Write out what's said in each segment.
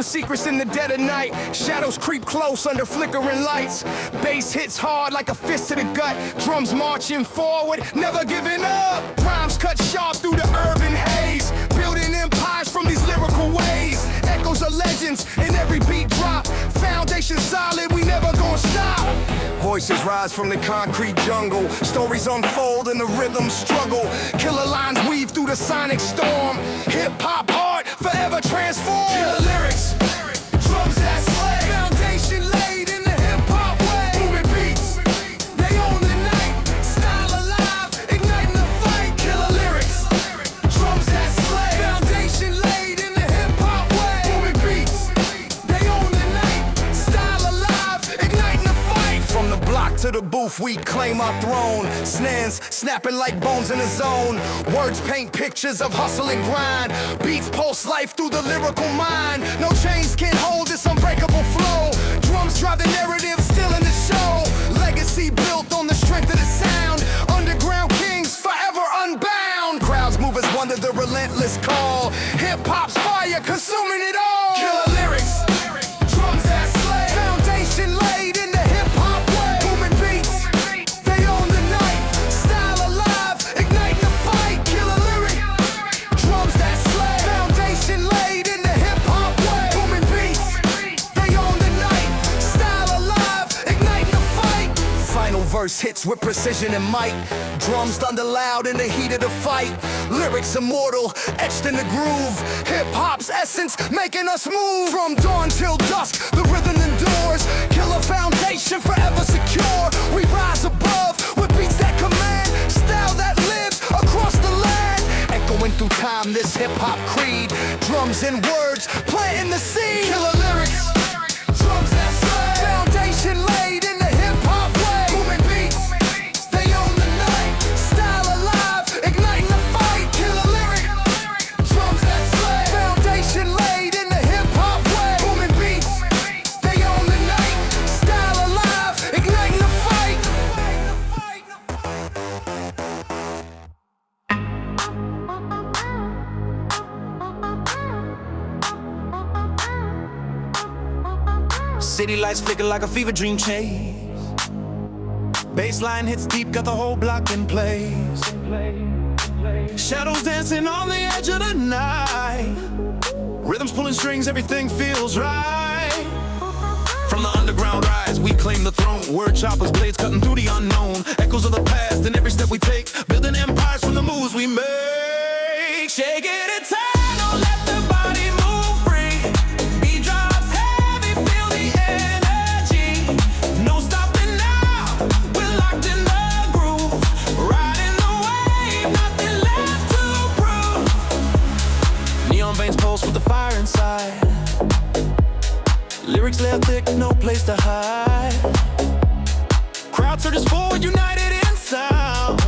whisper secrets in the dead of night. Shadows creep close under flickering lights. Bass hits hard like a fist to the gut. Drums marching forward, never giving up. Rhymes cut sharp through the urban haze. Building empires from these lyrical ways. Echoes of legends in every beat drop. Foundation solid, we never gonna stop. Voices rise from the concrete jungle. Stories unfold and the rhythm struggle. Killer lines weave through the sonic storm. Hip-hop art forever transformed. Killer lyrics, drums that slay. Foundation laid in the hip-hop way. Moving beats, they own the night. Style alive, igniting the fight. Killer lyrics, drums that slay. Foundation laid in the hip-hop way. Moving beats, they own the night. Style alive, igniting the fight. From the block to the booth, we claim our throne. Snares snapping like bones in a zone. Words paint pictures of hustle and grind. Beats pulse life through the lyrical mind. No chains can hold this unbreakable flow. Drums drive the narrative, still in the show. Legacy built on the strength of the sound. Underground kings forever unbound. Crowds move as one to the relentless call. Hip-hop's fire consuming it all. Killer lyrics, drums that slay. Foundation laid in the hip-hop way. Booming beats, they own the night. Style alive, igniting the fight. Killer lyric, drums that slay. Foundation laid in the hip-hop way. Booming beats, they own the night. Style alive, igniting the fight. Final verse hits with precision and might. Drums thunder loud in the heat of the fight. Lyrics immortal, etched in the groove. Hip-hop's essence making us move. From dawn till dusk, the rhythm endures. Killer foundation forever secure. We rise above with beats that command. Style that lives across the land. Echoing through time, this hip-hop creed. Drums and words, planting the seed. Killer lyrics, drums that slay. Foundation laid in the hip-hop way. Booming beats, they own the night. Style alive, igniting the fight. Killer lyric, drums that slay. Foundation laid in the hip-hop way. Booming beats, they own the night. Style alive, igniting the fight. City lights flicker like a fever dream chase. Baseline hits deep, got the whole block in place. Shadows dancing on the edge of the night. Rhythms pulling strings, everything feels right. From the underground rise, we claim the throne. Word choppers, blades cutting through the unknown. Echoes of the past in every step we take. Building empires from the moves we make. Shake it and turn, don't let the body move free. Beat drops heavy, feel the energy. No stopping now, we're locked in the groove. Riding the wave, nothing left to prove. Neon veins pulse with the fire inside. Lyrics left thick, no place to hide. Crowd surges forward, united in sound.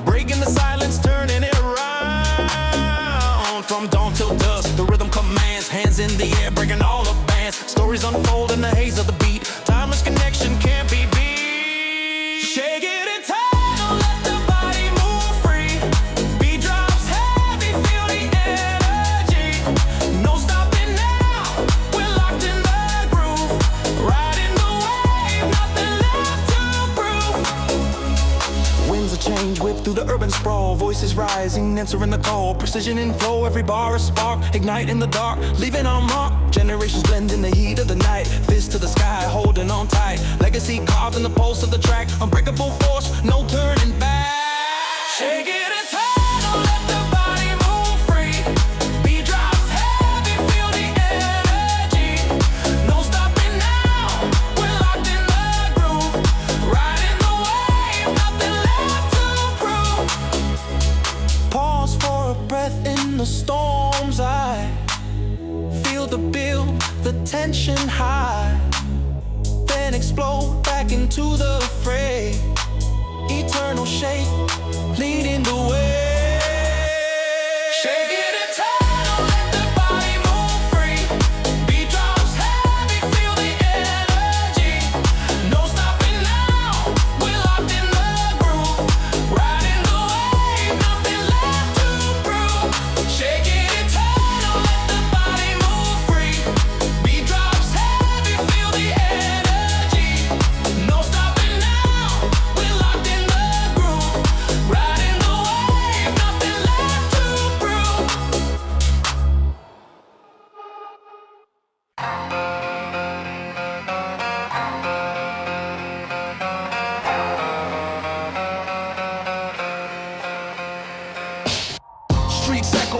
Breaking the silence, turning it around. From dawn till dusk, the rhythm commands. Hands in the air, breaking all the bands. Stories unfold in the haze of the beat. Timeless connection can't be beat. Shake it and turn, don't let the body move free. Beat drops heavy, feel the energy. No stopping now, we're locked in the groove. Riding the wave, nothing left to prove. Winds of change whip through the urban sprawl. Voices rising, answering the call. Precision in flow, every bar a spark. Ignite in the dark, leaving our mark. Generations blend in the heat of the night. Fist to the sky, holding on tight. Legacy carved in the pulse of the track. Unbreakable force, no turning back. Shake it and turn, don't let the body move free. Beat drops heavy, feel the energy. No stopping now, we're locked in the groove. Riding the wave, nothing left to prove. Pause for a breath in the storm's eye. Feel the build, the tension high. Then explode back into the fray. Eternal shape, leading the way. Shake it and turn, don't let the body move free. Beat drops heavy, feel the energy. No stopping now, we're locked in the groove. Riding the wave, nothing left to prove. Shake it and turn, don't let the body move free.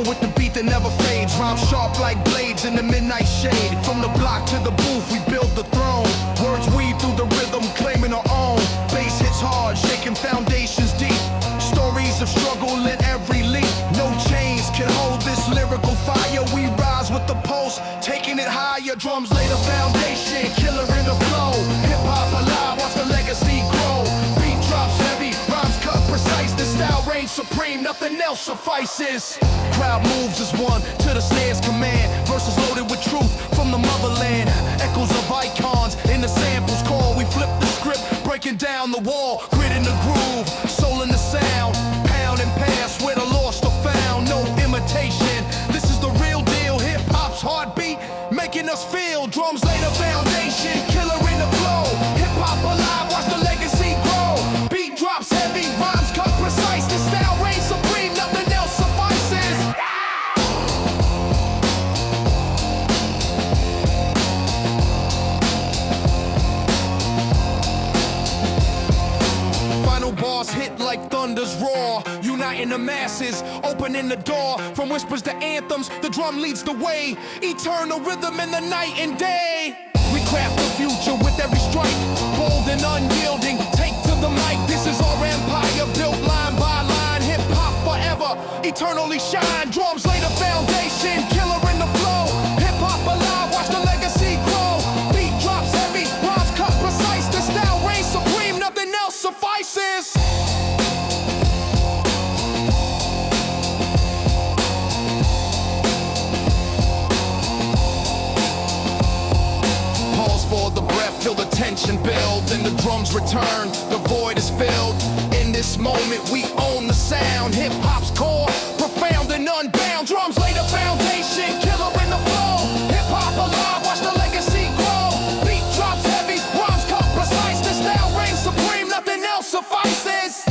with the beat that never fades. Rhymes sharp like blades in the midnight shade. From the block to the booth, we build the throne. Words weave through the rhythm, claiming our own. Bass hits hard, shaking foundations deep. Stories of struggle in every leap. No chains can hold this lyrical fire. We rise with the pulse, taking it higher. Drums lay the foundation, killer in the flow. Hip-hop alive, watch the legacy grow. Beat drops heavy, rhymes cut precise. The style reigns supreme, nothing else suffices. Crowd moves as one to the snare's command. Verses loaded with truth from the motherland. Echoes of icons in the samples call. We flip the script, breaking down the wall. Grit in the groove, soul in the sound. Pound and pass where the lost are found. No imitation, this is the real deal. Hip-hop's heartbeat, making us feel. Drums lay the foundation, killer in the flow. Hip-hop alive, watch the legacy grow. Beat drops heavy, rhymes cut precise. The style reigns supreme, nothing else suffices. Final bars hit like thunder's roar, uniting the masses, opening the door. From whispers to anthems, the drum leads the way. Eternal rhythm in the night and day. We craft the future with every strike, bold and unyielding. Take to the mic, this is our empire, built line by line. Hip hop forever, eternally shine. Drums lay the foundation, killer in the flow. Hip hop alive, watch the legacy grow. Beat drops heavy, rhymes cut precise. The style reigns supreme, nothing else suffices. Pause for the breath, feel the tension build. Then the drums return, the void is filled. In this moment we own the sound. Hip hop's core, profound and unbound. Drums lay the foundation, killer in the flow. Hip hop alive, watch the legacy grow. Beat drops heavy, rhymes cut precise. The style reigns supreme, nothing else suffices.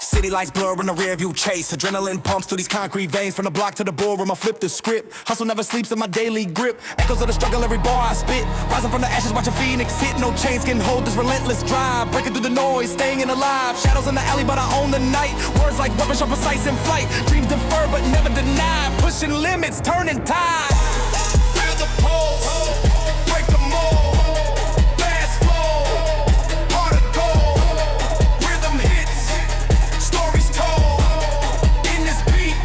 City lights blur in the rear view chase. Adrenaline pumps through these concrete veins. From the block to the boardroom, I flip the script. Hustle never sleeps in my daily grip. Echoes of the struggle, every bar I spit. Rising from the ashes, watch a phoenix hit. No chains can hold this relentless drive. Breaking through the noise, staying in alive. Shadows in the alley, but I own the night. Words like weapons sharp, precise in flight. Dreams defer, but never denied. Pushing limits, turning tide. Feel the pulse, break the mold. Fast flow, hard to go. Rhythm hits, stories told. In this beat,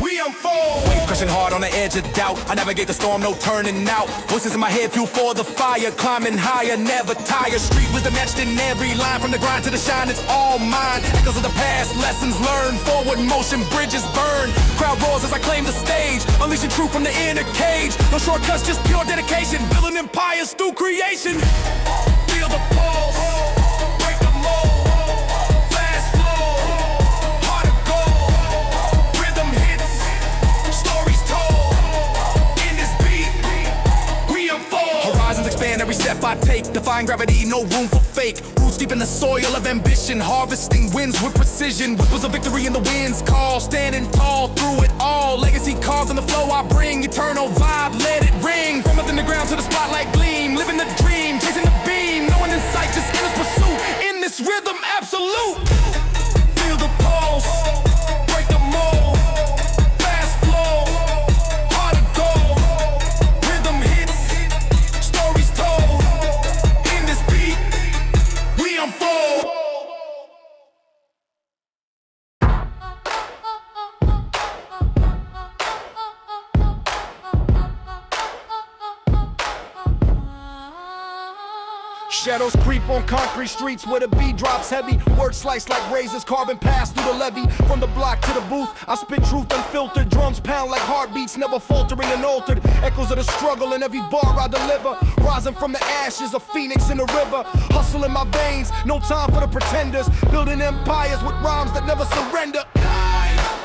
we unfold. Wave crushing hard on the edge of doubt. I navigate the storm, no turning out. Voices in my head, fuel for the fire. Climbing higher, never tire. Street wisdom etched in every line. From the grind to the shine, it's all mine. Echoes of the past, lessons learned. Forward motion, bridges burn. Crowd roars as I claim the stage. Unleashing truth from the inner cage. No shortcuts, just pure dedication. Building empires through creation. Feel the pulse, break the mold. Fast flow, hard to go. Rhythm hits, stories told. In this beat, we unfold. Horizons expand every step I take. Defying gravity, no room for fake. Roots deep in the soil of ambition. Harvesting winds with precision. Whispers of victory in the wind's call. Standing tall through it all. Legacy carved in the flow I bring. Eternal vibe, let it ring. From within the ground to the spotlight gleam. Living the dream, chasing the beam. No one in sight, just endless pursuit. In this rhythm, absolute. Feel the pulse, break the mold. Fast flow, hard to go. Rhythm hits, stories told. In this beat, we unfold. Shadows creep on concrete streets where the beat drops heavy. Words sliced like razors, carving past through the levee. From the block to the booth, I spit truth unfiltered. Drums pound like heartbeats, never faltering and altered. Echoes of the struggle in every bar I deliver. Rising from the ashes, a phoenix in the river. Hustle in my veins, no time for the pretenders. Building empires with rhymes that never surrender.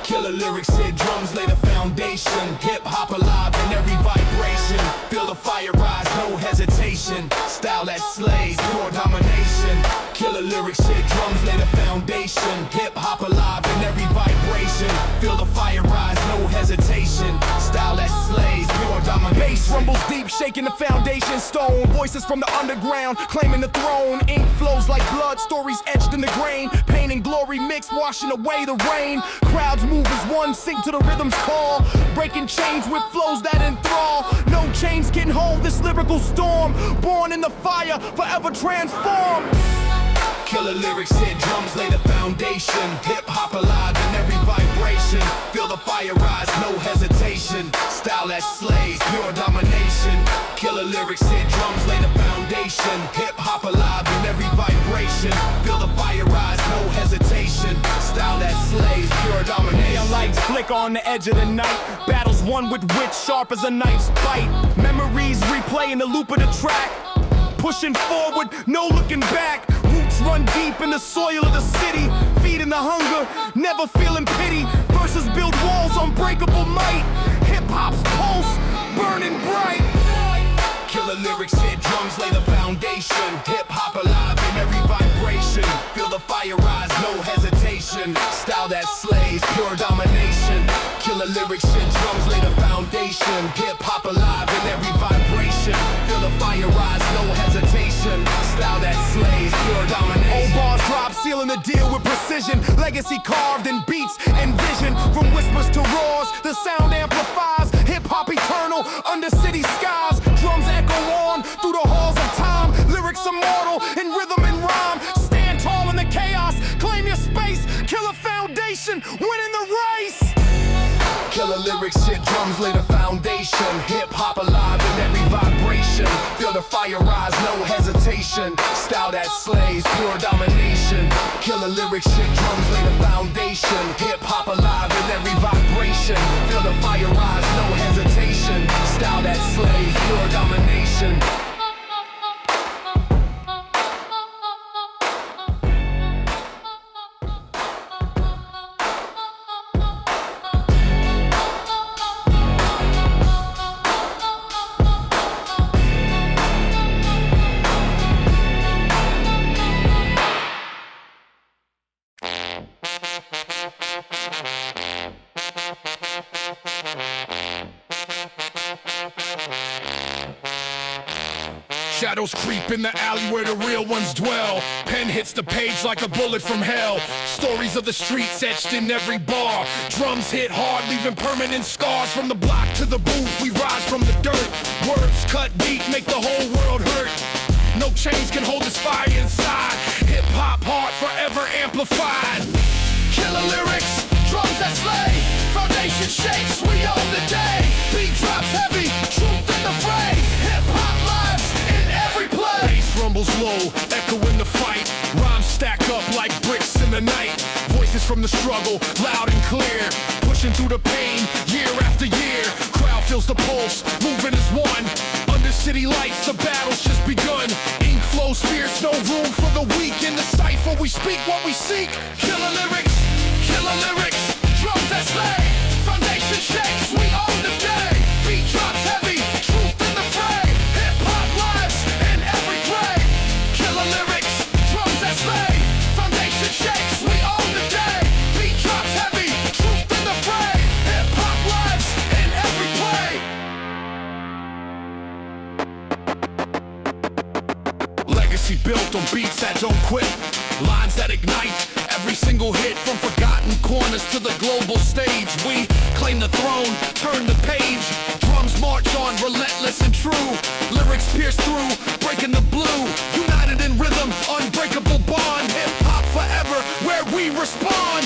Killer lyrics hit drums, lay the foundation. Hip-hop alive in every vibration. Feel the fire rise, no hesitation. Style that slays, pure domination. Killer lyrics hit drums, lay the foundation. Hip-hop alive in every vibration. Feel the fire rise, no hesitation. Style that slays, pure domination. Bass rumbles deep, shaking the foundation stone. Voices from the underground, claiming the throne. Ink flows like blood, stories etched in the grain. Pain and glory mixed, washing away the rain. Crowds move as one, sing to the rhythm's call. Breaking chains with flows that enthrall. No chains can hold this lyrical storm. Born in the fire, forever transformed. Killer lyrics hit drums, lay the foundation. Hip-hop alive in every vibration. Feel the fire rise, no hesitation. Style that slays, pure domination. Killer lyrics hit drums, lay the foundation. Hip-hop alive in every vibration. Feel the fire rise, no hesitation. Style that slays, pure domination. Neon lights flicker on the edge of the night. Battles won with wit, sharp as a knife's bite. Memories replay in the loop of the track. Pushing forward, no looking back. Roots run deep in the soil of the city. Feeding the hunger, never feeling pity. Verses build walls, unbreakable might. Hip-hop's pulse, burning bright. Killer lyrics hit drums, lay the foundation. Hip-hop alive in every vibration. Feel the fire rise, no hesitation. Style that slays, pure domination. Killer lyrics hit drums, lay the foundation. Hip-hop alive in every vibration. Feel the fire rise, no hesitation. Style that slays, pure domination. Old bars drop, sealing the deal with precision. Legacy carved in beats and vision. From whispers to roars, the sound amplifies. Hip-hop eternal, under city skies. Drums echo on through the halls of time. Lyrics immortal in rhythm and rhyme. Stand tall in the chaos, claim your space. Kill a foundation, winning the race. Killer lyrics hit drums, lay the foundation. Hip-hop alive in every vibration. Feel the fire rise, no hesitation. Style that slays, pure domination. Killer lyrics hit drums, lay the foundation. Hip-hop alive in every vibration. Feel the fire rise, no hesitation. Style that slays, pure domination. Shadows creep in the alley where the real ones dwell. Pen hits the page like a bullet from hell. Stories of the streets etched in every bar. Drums hit hard, leaving permanent scars. From the block to the booth, we rise from the dirt. Words cut deep, make the whole world hurt. No chains can hold this fire inside. Hip-hop heart forever amplified. Killer lyrics, drums that slay. Foundation shakes, we own the day. Beat drops heavy, truth in the fray. Hip-hop lives in every play. Bass rumbles low, echo in the fight. Rhymes stack up like bricks in the night. Voices from the struggle, loud and clear. Pushing through the pain, year after year. Crowd feels the pulse, moving as one. Under city lights, the battle's just begun. Ink flows fierce, no room for the weak. In the cipher, we speak what we seek. Killer lyrics, drums that slay. Foundation shakes, we own the day. Beat drops heavy, truth in the fray. Hip-hop lives in every play. Killer lyrics, drums that slay. Foundation shakes, we own the day. Beat drops heavy, truth in the fray. Hip-hop lives in every play. Legacy built on beats that don't quit. Lines that ignite. Every single hit from forgotten corners to the global stage. We claim the throne, turn the page. Drums march on, relentless and true. Lyrics pierce through, breaking the blue. United in rhythm, unbreakable bond. Hip-hop forever, where we respond.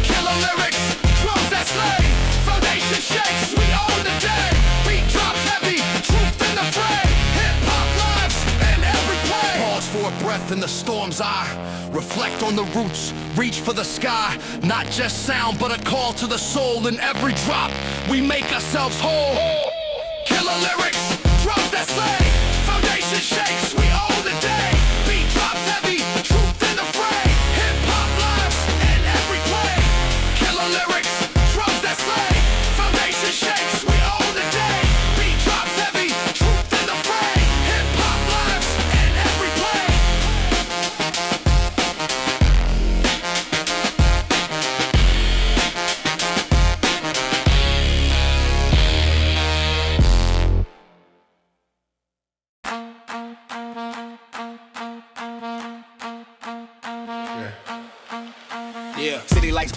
Killer lyrics, drums that slay. Foundation shakes, we own the day. Beat drops heavy, truth in the fray. Hip-hop lives in every play. Pause for a breath in the storm's eye. Reflect on the roots, reach for the sky. Not just sound, but a call to the soul. In every drop, we make ourselves whole. Killer lyrics, drums that slay. Foundation shakes, we own the day. Beat drops heavy, truth in the fray. Hip-hop lives in every play. Killer lyrics,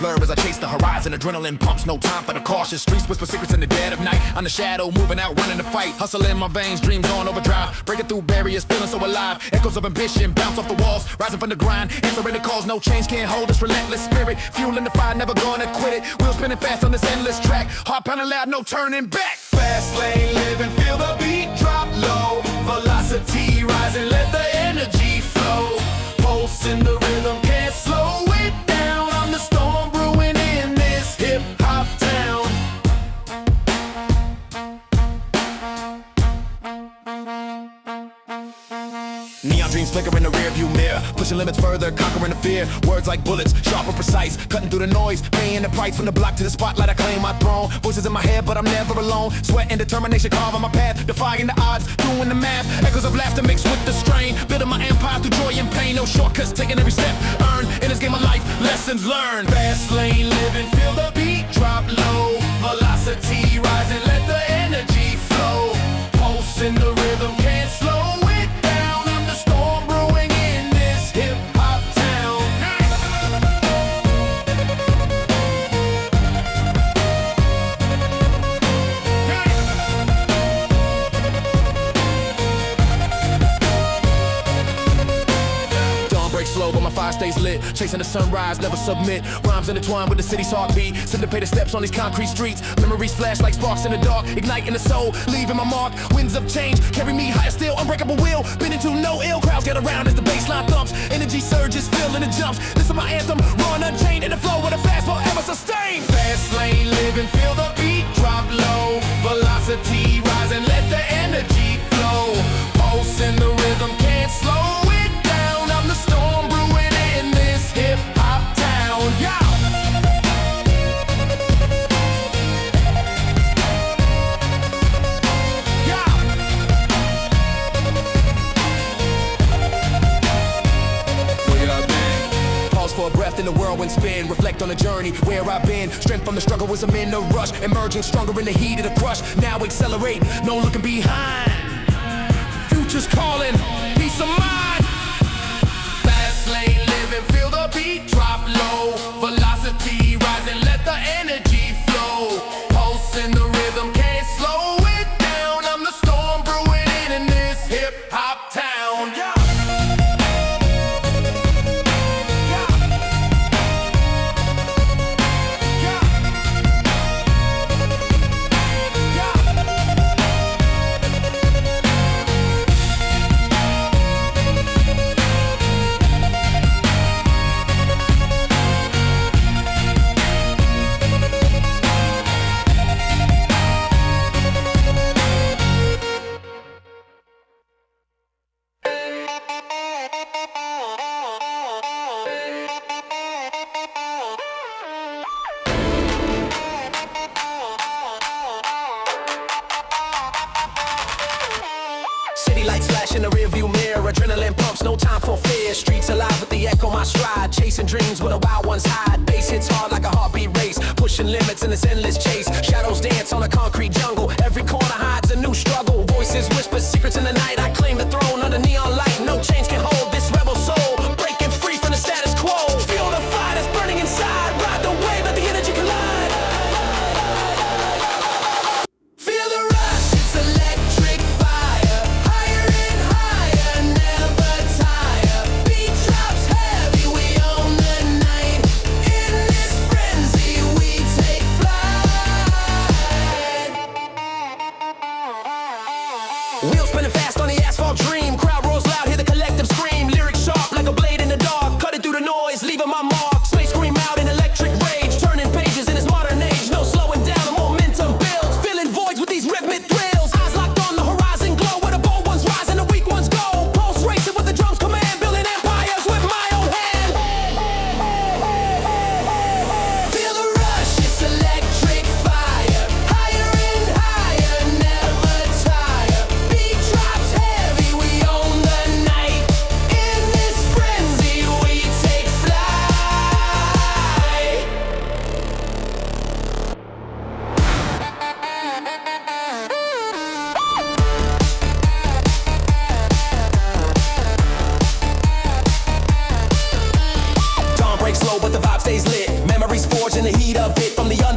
blur as I chase the horizon. Adrenaline pumps, no time for the cautious. Streets whisper secrets in the dead of night. I'm the shadow, moving out, running the fight. Hustle in my veins, dreams on overdrive. Breaking through barriers, feeling so alive. Echoes of ambition, bounce off the walls. Rising from the grind, answering the calls. No change can't hold this relentless spirit. Fueling the fire, never gonna quit it. Wheels spinning fast on this endless track. Heart pounding loud, no turning back. Fast lane living, feel the beat drop low. Velocity rising, let the energy flow. Pulse in the rhythm, can't slow it down. I'm the storm brewing in this hip-hop town. Neon dreams flicker in the rearview mirror, pushing limits further, conquering the fear. Words like bullets, sharp and precise, cutting through the noise, paying the price. From the block to the spotlight, I claim my throne. Voices in my head, but I'm never alone. Sweat and determination carve on my path, defying the odds, doing the math. Echoes of laughter mixed with the strain, building my empire through joy and pain. No shortcuts, taking every step earned in this game of life. Lessons learned. Fast lane living, feel the beat drop low. Velocity rising, let the energy flow. Pulse in the rhythm, can't slow it down. I'm the storm brewing in this hip-hop town. Dawn breaks slow, but my fire stays lit. Chasing the sunrise, never submit. Rhymes intertwined with the city's heartbeat. Syndicated steps on these concrete streets. Memories flash like sparks in the dark, igniting the soul, leaving my mark. Winds of change carry me higher still, unbreakable will. Been into no ill, crowds get around as the baseline thumps. Energy surges, feeling the jumps. This is my anthem, raw and unchained in the flow with a fast forever sustained. Fast lane living, feel the beat drop low. Velocity rising, let the energy flow. Pulse in the rhythm, can't slow it down. I'm the storm brewing in this hip-hop town. Yeah. For a breath in the whirlwind spin, reflect on the journey where I've been. Strength from the struggle was I'm in the rush, emerging stronger in the heat of the crush. Now accelerate, no looking behind. Future's calling, peace of mind. Fast lane living, feel the beat drop low. Velocity rising, let the energy flow. Pulse in the rhythm, can't slow it down. I'm the storm brewing in this hip-hop town. Lights flash in the rearview mirror, adrenaline pumps, no time for fear. Streets alive with the echo my stride, chasing dreams where the wild ones hide. Bass hits hard like a heartbeat race, pushing limits in this endless chase. Shadows dance on a concrete jungle, every corner hides a new struggle. Voices whisper secrets in the night, I claim the throne under neon light. No chains can hold this rebel soul, breaking free from the status quo. Feel the fire that's burning inside, ride the wave, let the energy collide. Feel the rush, it's electric fire. Higher and higher, never tire. Beat drops heavy, we own the night. In this frenzy, we take flight. Wheels spinning fast on the asphalt dream. Crowd roars loud, hear the collective scream.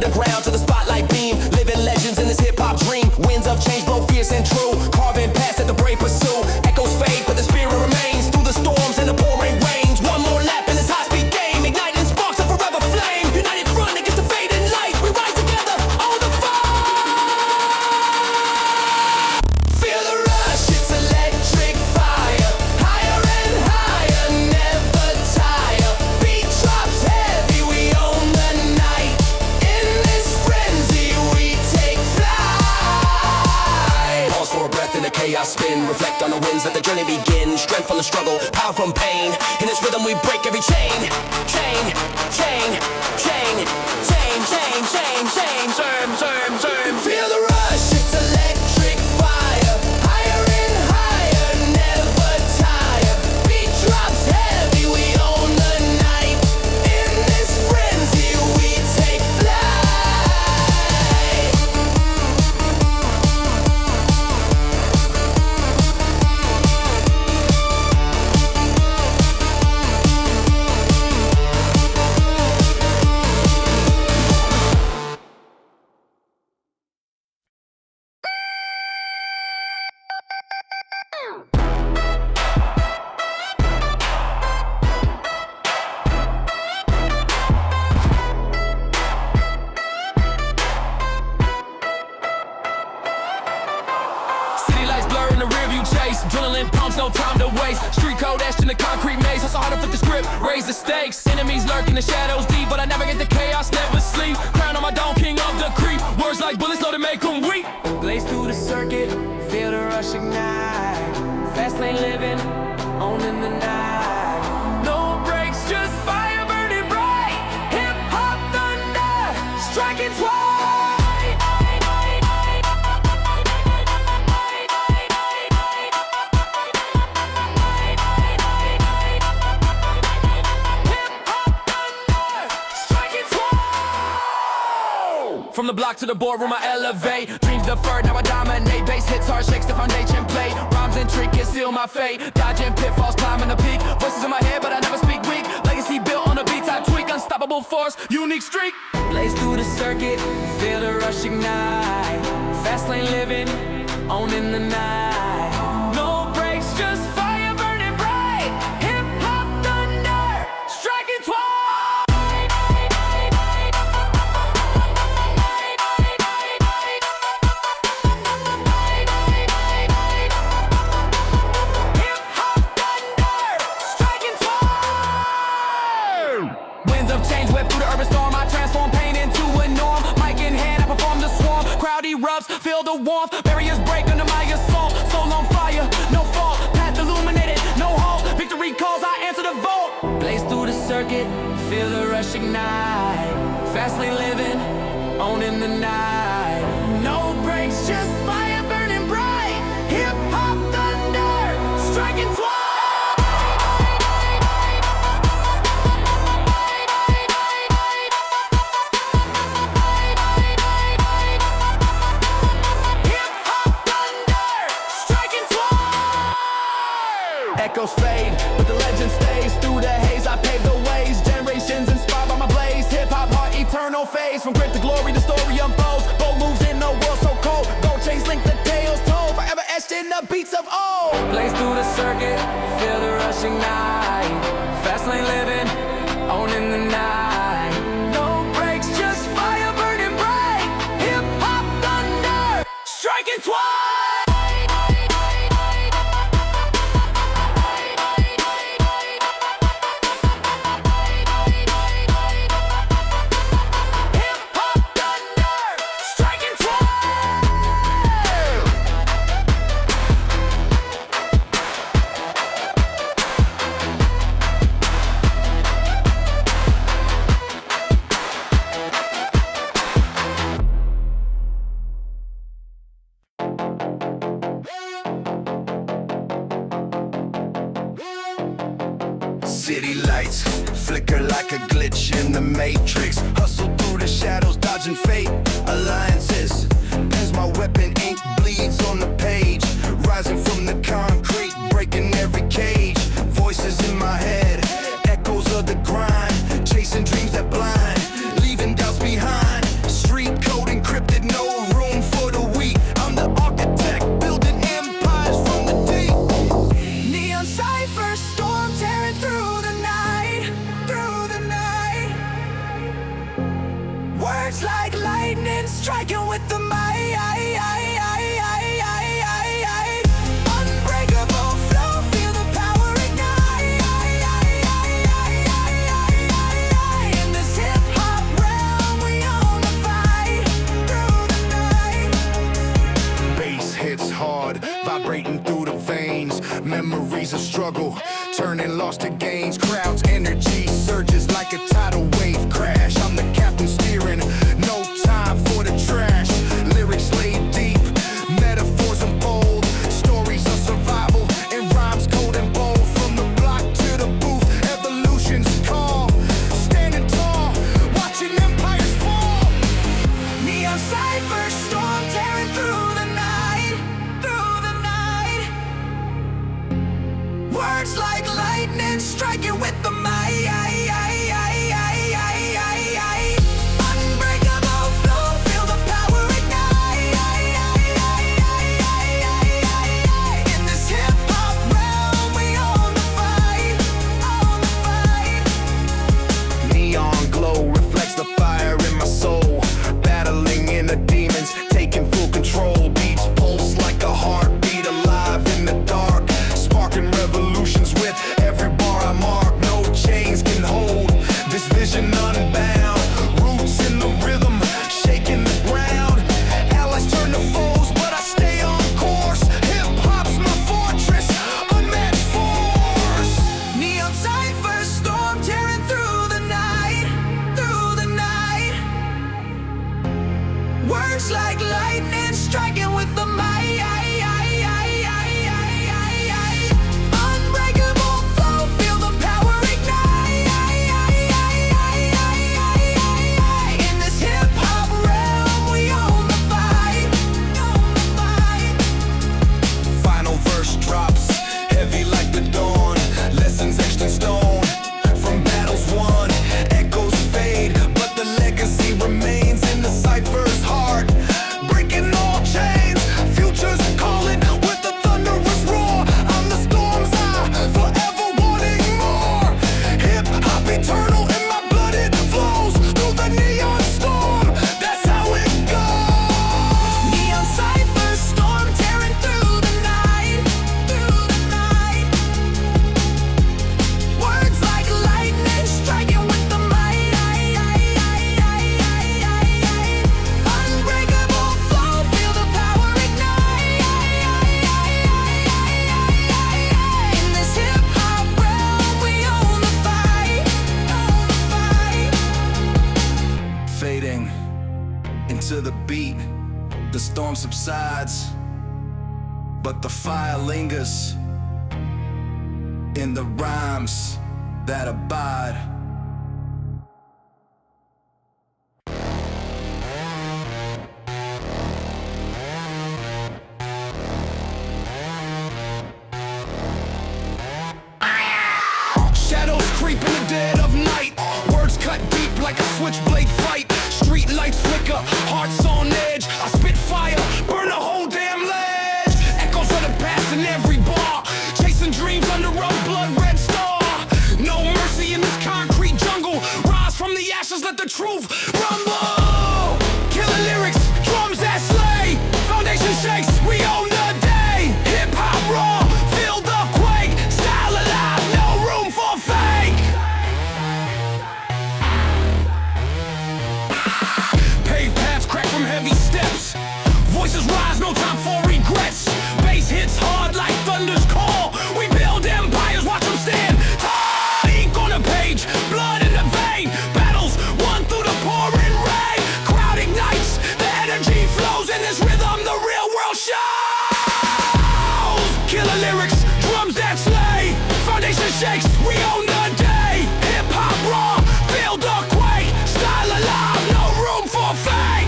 the ground to the spotlight beam. Living legends in this hip-hop dream. Winds of change blow fierce and true. Carving past that the brave pursue. Echoes fade but the spirit remains. Through the storms and the pouring rains. One more lap in this high-speed game. Igniting sparks of forever flame. United front against the fading light. We rise together on the fire. Feel the rush, it's electric fire. Higher and higher, never tire. Beat drops heavy, we own the night. In this frenzy, we take flight. Pause for a breath in the chaos spin. Reflect on the winds, let the journey begin. Strength from the struggle, power from pain. In this rhythm, we break every chain. Chain, chain, chain, chain, chain, chain, chain. Turn, turn, turn. Feel the rush, it's electric fire. Higher and higher, never tire. Beat drops heavy, we own the night. In this frenzy, we take flight. City lights blur in the rearview chase. Adrenaline pumps, no time to waste. Street code etched in the concrete maze. Hustle hard to flip the script, raise the stakes. Enemies lurk in the shadows deep, but I navigate the chaos, never sleep. Crown on my dome, king of the creep. Words like bullets loaded, make them weep. Blaze through the circuit, feel the rush ignite. Fast lane living, owning the night. No brakes, just fire burning bright. Hip hop thunder, striking twice. From the block to the boardroom, I elevate. Dreams deferred, now I dominate. Bass hits hard, shakes the foundation plate. Rhymes and trinkets seal my fate. Dodging pitfalls, climbing the peak. Voices in my head, but I never speak weak. Legacy built on a beat, I tweak. Unstoppable force, unique streak. Blaze through the circuit, feel the rush ignite. Fast lane living, owning the night. No brakes, just fire burning bright. Hip hop thunder, striking twice. Change whip through the urban storm. I transform pain into a norm. Mic in hand, I perform the swarm. Crowd erupts, feel the warmth. Barriers break under my assault. Soul on fire, no fault. Path illuminated, no halt. Victory calls, I answer the vote. Blaze through the circuit, feel the rush ignite. Fastly living, owning the night. No brakes, just fire burning bright. Hip hop thunder, striking twice. Echoes fade, but the legend stays. Through the haze, I pave the ways. Generations inspired by my blaze. Hip-hop heart, eternal phase. From grit to glory, the story unfolds. Bold moves in a world so cold. Gold chains link the tales told. Forever etched in the beats of old. Blaze through the circuit, feel the rush ignite. Fast lane living, owning the night. No brakes, just fire burning bright. Hip-hop thunder, striking twice. City lights flicker like a glitch in the matrix. Hustle through the shadows, dodging fate. Alliances, as my weapon ink bleeds on the page. Rising from the concrete, breaking every cage. Voices in my head, echoes of the grind. Chasing dreams that blind, leaving doubts behind. Words like lightning striking with the might. Unbreakable flow, feel the power ignite. In this hip-hop realm, we own the fight through the night. Bass hits hard, vibrating through the veins. Memories of struggle, turning lost to gains. Crowds' energy surges like a tidal wave crash. I'm the captain steering, no time for the trash. Lyrics laid deep, metaphors unfold. Stories of survival and rhymes cold and bold. From the block to the booth, evolution's call. Standing tall, watching empires fall. Neon cipher storm tearing through the night, through the night. Words like lightning striking with the might. Unbreakable flow, feel the power ignite. In this hip-hop realm, we own the fight, own the fight. Neon glow reflects the fire in my soul. Battling inner demons, taking full control. Beats pulse like a heartbeat, alive in the dark. Sparking revolutions with every bar I mark. No chains can hold this vision unbound. Roots in the rhythm, shaking the ground. Allies turn to foes, but I stay on course. Hip-hop's my fortress, unmatched force. Neon cipher storm tearing through the night, through the night. Words like lightning striking with the might. Unbreakable flow, feel the power ignite. In this hip-hop realm, we own the fight, own the fight. Final verse drops, heavy like the dawn. Lessons etched in stone, from battles won. Echoes fade, but the legacy remains in the cipher's heart. Breaking all chains, futures calling with the thunderous roar. I'm the storm's eye, forever wanting more. Hip-hop eternal, in my blood it flows. Through the neon storm, that's how it goes. Neon cipher storm tearing through the night, through the night. Words like lightning striking with the might. Unbreakable flow, feel the power ignite. In this hip-hop realm, we own the fight, own the fight. Fading into the beat, the storm subsides, but the fire lingers in the rhymes that abide. Shadows creep in the dead of night. Words cut deep like a switchblade fight. Street lights flicker, hearts on edge. I spit fire, burn a whole damn ledge. Echoes of the past in every bar. Chasing dreams under a blood red star. No mercy in this concrete jungle. Rise from the ashes, let the truth rumble. Killer lyrics, drums that slay. Foundation shakes, we own the day. Hip hop raw, feel the quake. Style alive, no room for fake. Paved paths crack from heavy steps. Voices rise, no time for regrets. Bass hits hard like thunder's call. We build empires, watch them stand tall. Ink on a page, blood in the vein. Battles won through the pouring rain. Crowd ignites, the energy flows. In this rhythm, the real world shows. Killer lyrics, drums that slay. Foundation shakes, we own the day. Hip hop raw, feel the quake. Style alive, no room for fake.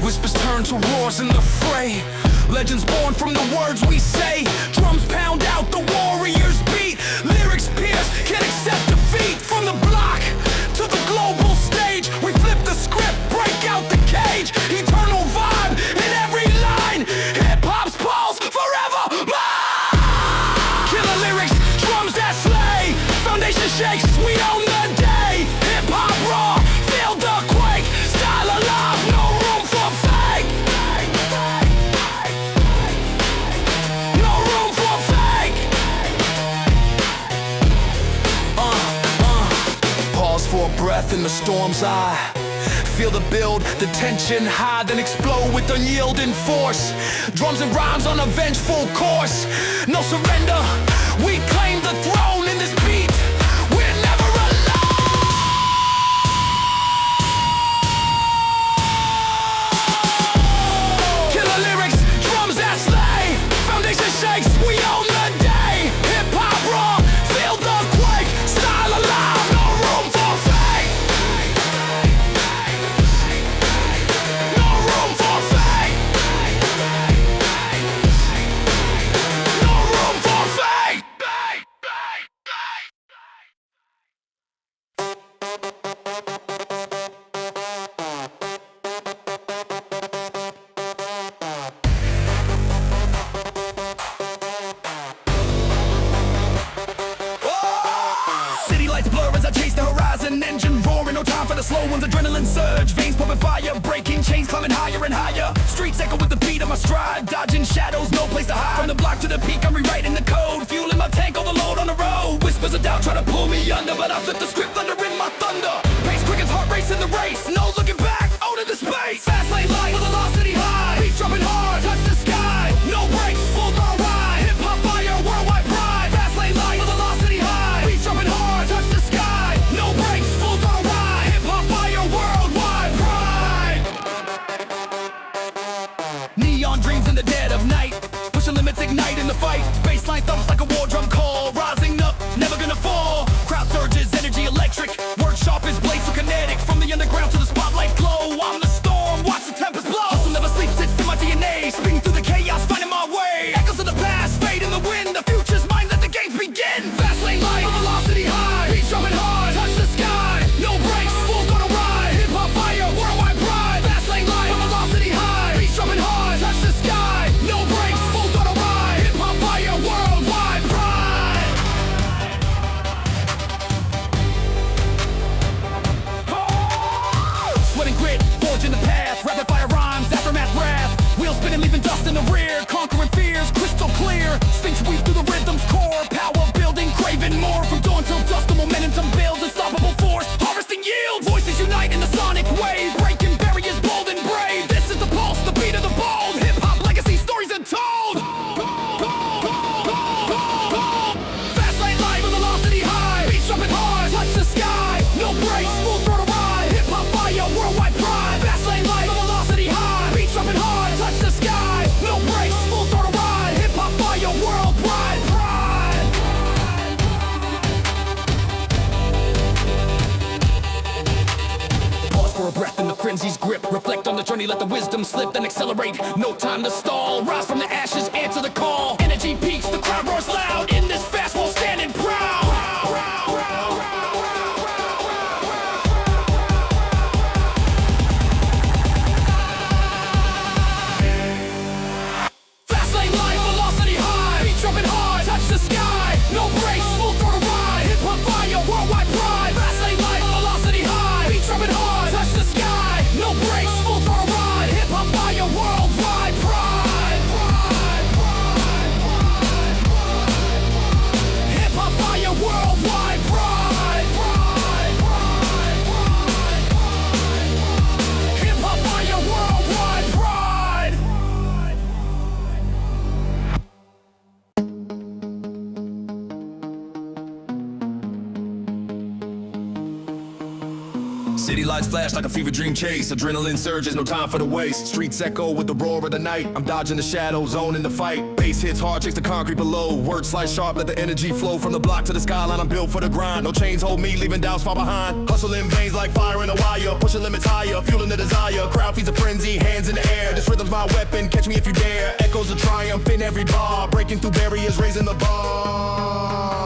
Whispers turn to roars in the fray. Legends born from the words we say. Drums pound out, the warriors beat. Lyrics pierce, can't accept defeat. From the block to the global stage, we flip the script, break out the cage. Eternal vibe in every line. Hip-hop's pulse forever mine. Killer lyrics, drums that slay. Foundation shake, shakes, we own the day. Hip-hop raw, feel the quake. Style alive, no room for fake. No room for fake. Pause for a breath in the storm's eye. Feel the build, the tension high, then explode with unyielding force. Drums and rhymes on a vengeful course. No surrender, we claim the throne in this beat. We're never alone. Killer lyrics, drums that slay. Foundation shakes, we own the day. Hip-hop raw, feel the quake. Style alive, no room for fake. No room for fake. No room for fake. City lights blur as I chase the horizon. Engine roaring, no time for the slow ones. Adrenaline surge, veins pumping fire. Breaking chains, climbing higher and higher. Streets echo with the beat of my stride. Dodging shadows, no place to hide. From the block to the peak, I'm rewriting the code. Fueling my tank, overload on the road. Whispers of doubt try to pull me under, but I flip the script under in my thunder. Pace quick as heart race in the race. No looking back, out of the space. Fast lane life, velocity high. Beat dropping hard, touch the sky. No brakes, full throttle ride. Hip hop fire, worldwide pride. Fast lane life, velocity high. Beat dropping hard, touch the sky. No brakes, full throttle ride. Hip hop fire, worldwide pride. Neon dreams in the dead of night. Pushing limits, ignite in the fight. Baseline thumps like a war drum call. Rising up, never gonna fall. Crowd surges, energy electric. Word sharp as blades so kinetic. From the underground to the spotlight glow. I'm the storm, watch the tempest blow. Hustle never sleeps, it's in my DNA. Speeding through the chaos, finding my way. Echoes of the past, fade in the wind. The future's mine, let the games begin. Fast lane life, velocity high. Beats drumming hard, touch the sky. No brakes, full throttle ride. Hip hop fire, worldwide pride. Fast lane life, velocity high. Beats drumming hard, touch the sky. No brakes, full throttle ride. Hip hop fire, worldwide pride. Sweat and grit, forging the path. Rapid fire rhymes, aftermath wrath. Wheels spinning, leaving dust in the rear. Conquering fears, crystal clear. Sphinx weave through the rhythm's core. Power building, craving more. From dawn till dusk, the momentum builds. Unstoppable force, harvesting yield. Voices unite in the sonic wave. Breaking barriers, bold and brave. This is the pulse, the beat of the bold. Hip-hop legacy, stories untold. Fast lane life, velocity high. Beats dropping hard, touch the sky. No brakes, full throttle ride. Hip-hop fire, worldwide pride. Fast lane life, velocity high. Beats dropping hard, touch the sky. No brakes, full throttle ride. Hip-hop fire, worldwide pride. Pause for a breath in the frenzy's grip. Reflect on the journey, let the wisdom slip, then accelerate. No time to stall. Rise from the ashes, answer the call. Energy peaks, the crowd roars loud. In this fast world, standing proud. Fast lane life, velocity high. Beat dropping hard, touch the sky. No brakes, full throttle ride. Hip hop fire, worldwide pride. Fast lane life, velocity high. Beat dropping hard, touch the sky. No brakes, full throttle ride. Hip hop fire, worldwide pride. Hip hop fire, worldwide pride. Hip hop fire, worldwide pride. City lights flash like a fever dream chase. Adrenaline surges, no time for the waste. Streets echo with the roar of the night. I'm dodging the shadows, owning the fight. Bass hits hard, chase the concrete below. Words slice sharp, let the energy flow. From the block to the skyline, I'm built for the grind. No chains hold me, leaving doubts far behind. Hustle in veins like fire in a wire. Pushing limits higher, fueling the desire. Crowd feeds a frenzy, hands in the air. This rhythm's my weapon, catch me if you dare. Echoes of triumph in every bar. Breaking through barriers, raising the bar.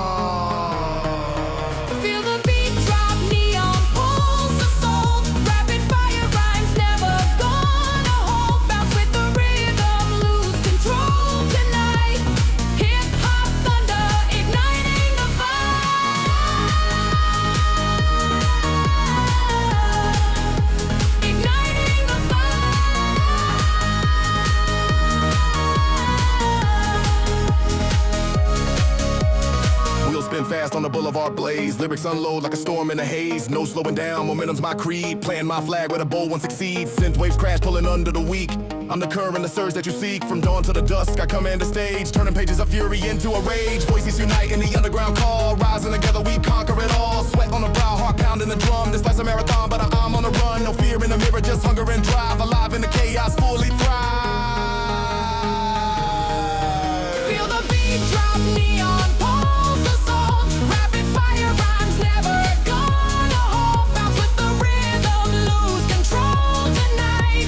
Feel the beat drop, neon pulse assault. Rapid fire rhymes never gonna hold. Bounce with the rhythm, lose control tonight. Hip hop thunder igniting the fire. boulevard blaze. Lyrics unload like a storm in a haze. No slowing down, momentum's my creed. Plant my flag where the bold one succeeds. Synth waves crash, pulling under the weak. I'm the current, the surge that you seek. From dawn to the dusk, I command the stage. Turning pages of fury into a rage. Voices unite in the underground call. Rising together, we conquer it all. Sweat on the brow, heart pounding the drum. This life's a marathon, but I'm on a run. No fear in the mirror, just hunger and drive. Alive in the chaos, fully thrive. Feel the beat drop, neon pulse assault. Rapid fire rhymes never gonna hold. Bounce with the rhythm, lose control tonight.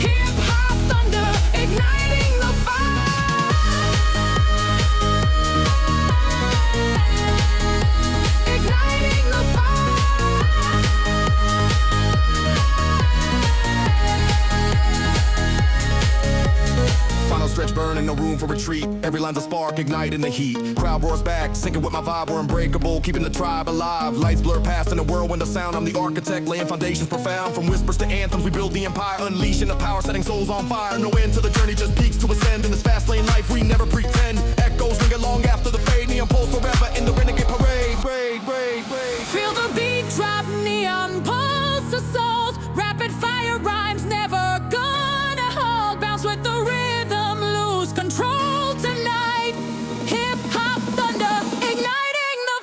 Hip hop thunder, igniting the fire. Igniting the Final stretch burning, no room for retreat. Every line's a spark, igniting the heat. Crowd roars back, sinking with my vibe, we're unbreakable. Keeping the tribe alive, lights blur past in a whirlwind of sound. I'm the architect, laying foundations profound. From whispers to anthems, we build the empire. Unleashing the power, setting souls on fire. No end to the journey, just peaks to ascend. In this fast lane life, we never pretend. Echoes ring along after the fade. Neon pulse forever in the renegade parade. Feel the beat drop, neon pulse assault. Rapid fire rhymes never gonna hold. Bounce with the rhythm, lose control tonight. Hip hop thunder, igniting the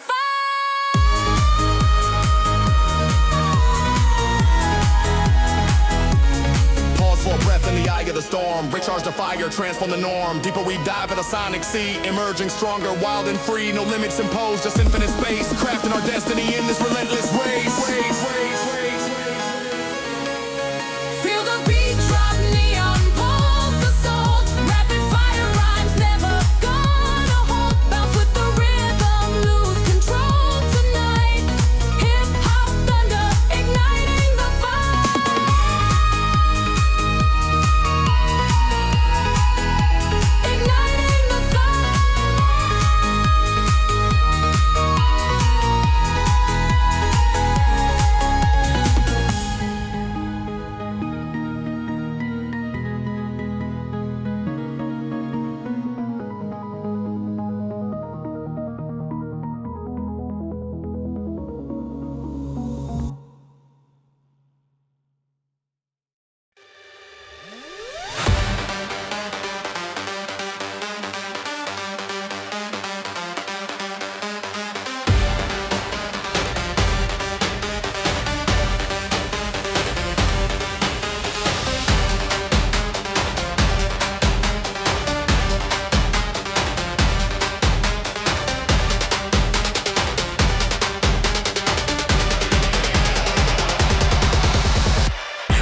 Pause for a breath in the eye of the storm. Recharge the fire, transform the norm. Deeper we dive at a sonic sea. Emerging stronger, wild and free. No limits imposed, just infinite space. Crafting our destiny in this relentless race. Feel the beat drop, neon pulse assault. Rapid fire rhymes never gonna hold. Bounce with the rhythm, lose control tonight. Hip hop thunder, igniting the fire. Igniting the fire.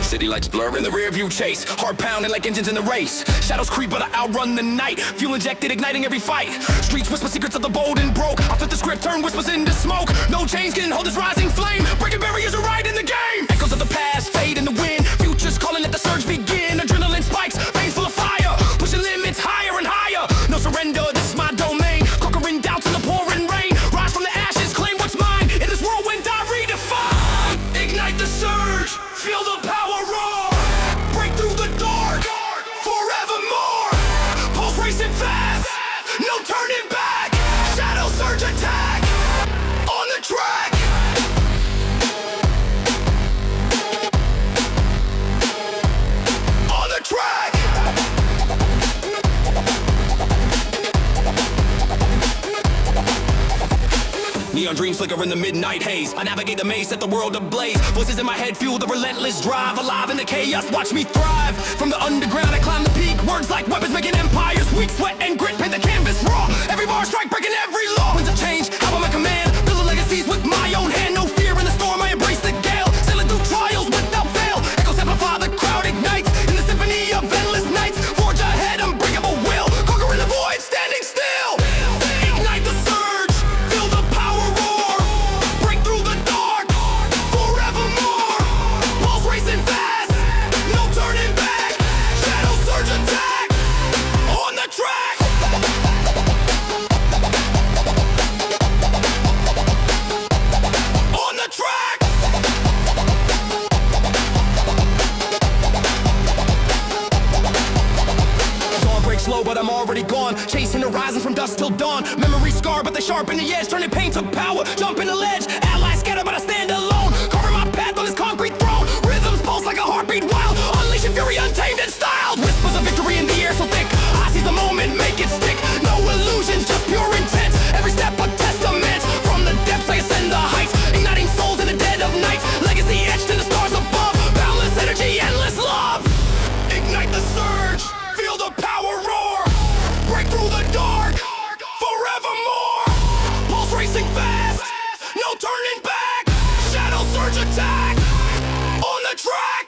City lights blur in the rear view chase. Heart pounding like engines in the race. Shadows creep but I outrun the night. Fuel injected, igniting every fight. Streets whisper secrets of the bold and broke. I flip the script, turn whispers into smoke. No chains can hold this rising flame. Breaking barriers are right in the game. Echoes of the past fade in the wind. Futures calling, let the surge begin. Adrenaline spikes, veins full of fire. Pushing limits higher and higher. No surrender, this is my domain. Conquering doubts in the pouring rain. Rise from the ashes, claim what's mine. In this whirlwind I redefine. Ignite the surge, feel the power roar. Break through the dark, forevermore. Pulse racing fast, no turning back. Shadow surge attack, on the track. On the track. Neon dreams flicker in the midnight haze. I navigate the maze, set the world ablaze. Voices in my head fuel the relentless drive. Alive in the chaos, watch me thrive. From the underground I climb the peak. Words like weapons making empires weak. Sweat and grit paint the canvas raw. Every bar strike breaking every law. Winds of change, album at command. Build legacies with my own hand. No fear in the storm, I embrace the gale. Sailing through trials without fail. Echoes amplify, the crowd ignites. In the symphony of endless nights. Forge ahead, unbreakable will. Conquering the void, standing still. Ignite the surge, feel the power roar. Break through the dark, forevermore. Pulse racing fast, no turning back. Shadow surge attack, on the track. On the track. Dawn breaks slow, but I'm already gone. Chasing horizons from dusk till dawn. Memories scar hard, but they sharpen the edge, turning pain to power. Jump in the ledge, allies scatter, but I stand alone. Carving my path on this concrete throne. Rhythms pulse like a heartbeat wild. Unleashing fury, untamed and styled. Whispers of victory in the air so thick. I seize the moment, make it stick. No illusions, just pure intent. Every step a testament. From the depths I ascend the heights, igniting souls in the dead of night. Legacy etched in the stars above. Boundless energy, endless love. Ignite the surge, feel the power roar. Break through the dark, forevermore. Pulse racing fast, no turning back. Shadow surge attack, on the track.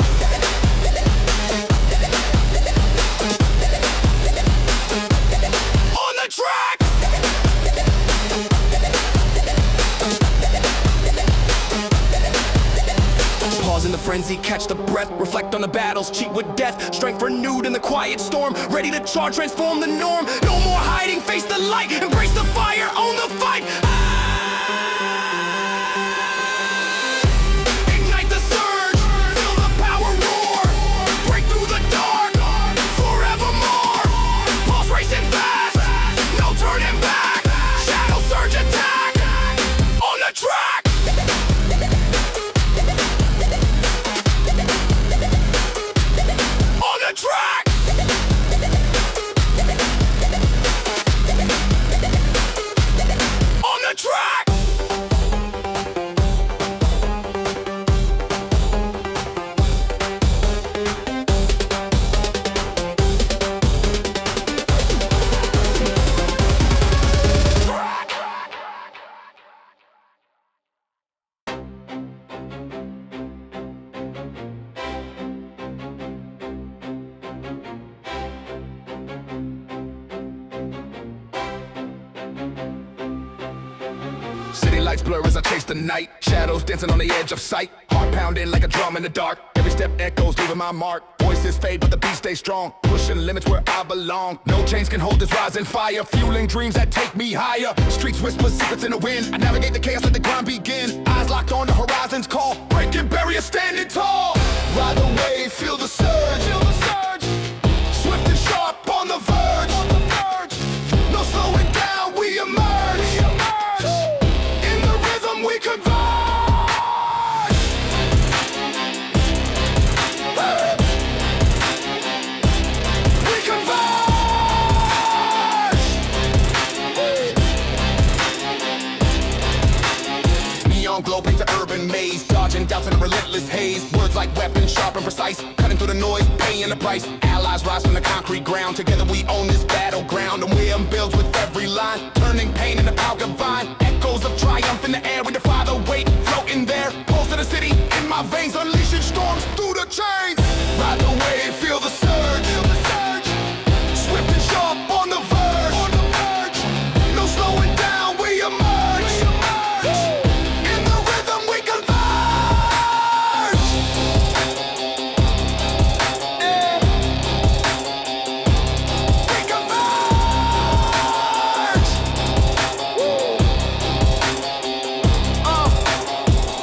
On the track. Pause in the frenzy, catch the breath. Reflect on the battles, cheat with death. Strength renewed in the quiet storm. Ready to charge, transform the norm. No more hiding, face the light. Embrace the fire, own the fight. Ignite the surge, feel the power roar. Break through the dark, forevermore. Pulse racing fast, no turning back. Shadow surge attack, on the track. On the track. On the track. City lights blur as I chase the night. Shadows dancing on the edge of sight. Heart pounding like a drum in the dark. Every step echoes, leaving my mark. Voices fade, but the beat stays strong. Pushing limits where I belong. No chains can hold this rising fire. Fueling dreams that take me higher. Streets whisper secrets in the wind. I navigate the chaos, let the grind begin. Eyes locked on the horizon's call. Breaking barriers, standing tall. Ride the wave, feel the surge. Swift and sharp on the verge. No slowing down, we emerge. In the rhythm we converge. We converge. Neon glow paints the urban maze. Dodging doubts in a relentless haze. Words like weapons, sharp and precise. Cutting through the noise, paying the price. Allies rise from the concrete ground. Together we own this battleground. And we builds with every line. Turning pain into power divine. Echoes of triumph in the air. We defy the weight, floating there. Pulse of the city in my veins. Unleashing storms through the chains. Ride the wave, feel the surge. Swift and sharp on the verge. No slowing down, we emerge. In the rhythm we converge. We converge.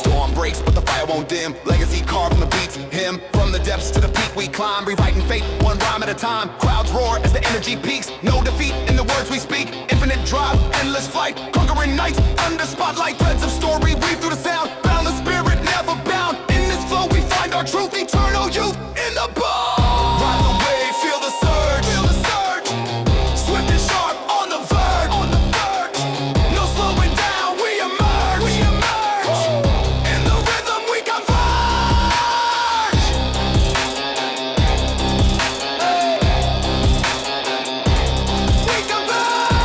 Dawn breaks, but the fire won't dim. Legacy carved from the beats, him. From the depths to the peak we climb, rewriting fate, one rhyme at a time. Crowds roar as the energy peaks. No defeat in the words we speak. Infinite drive, endless flight. Conquering nights under spotlight. Threads of story weave through the sound. Boundless spirit, never bound. In this flow we find our truth. Eternal youth in the bone. Ride the wave, feel the surge. Swift and sharp on the verge. No slowing down, we emerge. In the rhythm we converge. We converge.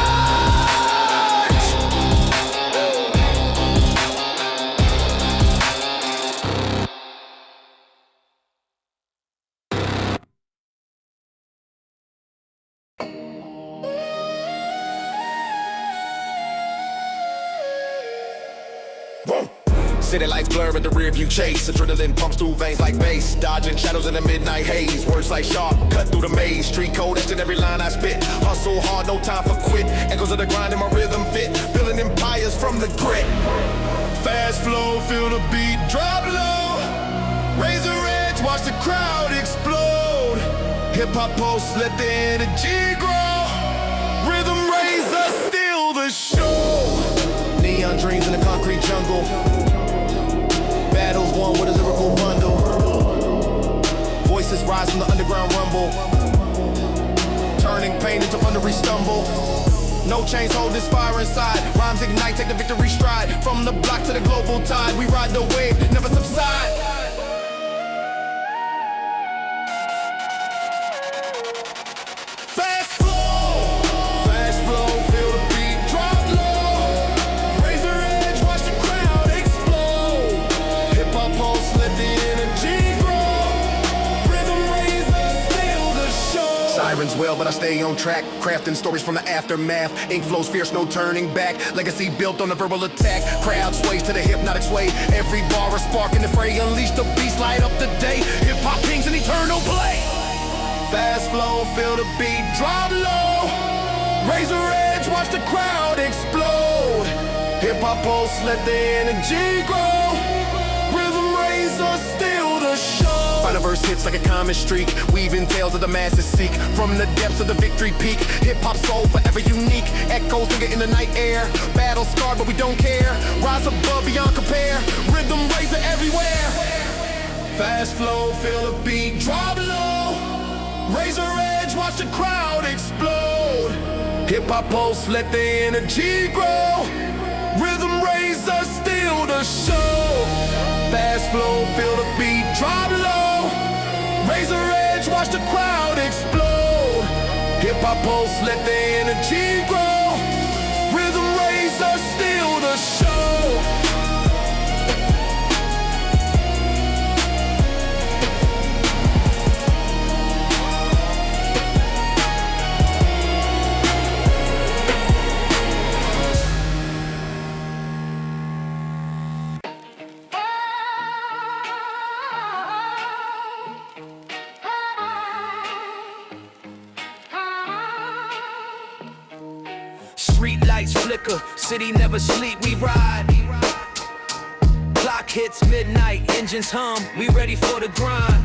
City lights blur in the rear view chase. Adrenaline pumps through veins like bass. Dodging shadows in the midnight haze. Words like sharp, cut through the maze. Street code etched in every line I spit. Hustle hard, no time for quit. Echoes of the grind in my rhythm fit. Building empires from the grit. Fast flow, feel the beat drop low. Razor edge, watch the crowd explode. Hip-hop pulse, let the energy grow. Rhythm raise us, steal the show. Neon dreams in a concrete jungle. Battles won with a lyrical bundle. Voices rise from the underground rumble. Turning pain into thundery stumble. No chains hold this fire inside. Rhymes ignite, take the victory stride. From the block to the global tide, we ride the wave, never subside. Fast flow, feel the beat drop low. Razor edge, watch the crowd explode. Hip-hop pulse, let the energy grow. Rhythm razor, steal the show. Sirens wail, but I stay on track. Crafting stories from the aftermath. Ink flows fierce, no turning back. Legacy built on the verbal attack. Crowd sways to the hypnotic sway. Every bar a spark in the fray. Unleash the beast, light up the day. Hip-hop kings in eternal play. Fast flow, feel the beat drop low. Razor edge, watch the crowd explode. Hip-hop pulse, let the energy grow. Rhythm razor, steal the show. Final verse hits like a common streak, weaving tales of the masses seek. From the depths of the victory peak, hip-hop soul forever unique. Echoes linger in the night air. Battle scarred, but we don't care. Rise above, beyond compare. Rhythm razor everywhere. Fast flow, feel the beat drop low. Razor edge, watch the crowd explode. Hip-hop pulse, let the energy grow. Rhythm razor, steal the show. Fast flow, feel the beat drop low. Razor edge, watch the crowd explode. Hip-hop pulse, let the energy grow. Rhythm razor, steal the show. Street lights flicker, city never sleep, we ride. Clock hits midnight, engines hum, we ready for the grind.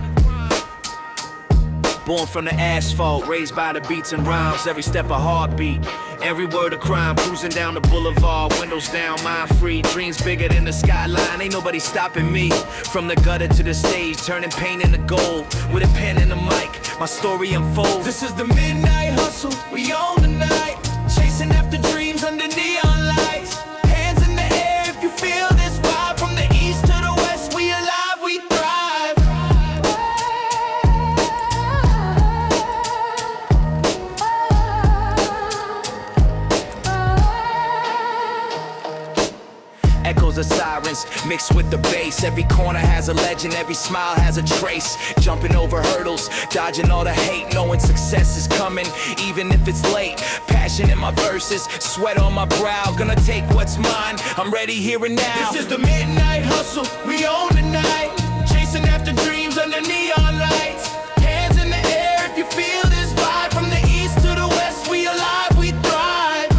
Born from the asphalt, raised by the beats and rhymes. Every step a heartbeat, every word a crime. Cruising down the boulevard, windows down, mind free. Dreams bigger than the skyline, ain't nobody stopping me. From the gutter to the stage, turning pain into gold. With a pen and a mic, my story unfolds. This is the midnight hustle, we own the night. Chasing after dreams under neon lights. Hands in the air if you feel this vibe. From the east to the west, we alive, we thrive. Echoes of sirens mixed with the bass. Every corner has a legend, every smile has a trace. Jumping over hurdles, dodging all the hate, knowing success is coming, even if it's late. Passion in my verses, sweat on my brow. Gonna take what's mine, I'm ready here and now. This is the midnight hustle, we own the night. Chasing after dreams under neon lights. Hands in the air if you feel this vibe. From the east to the west, we alive, we thrive.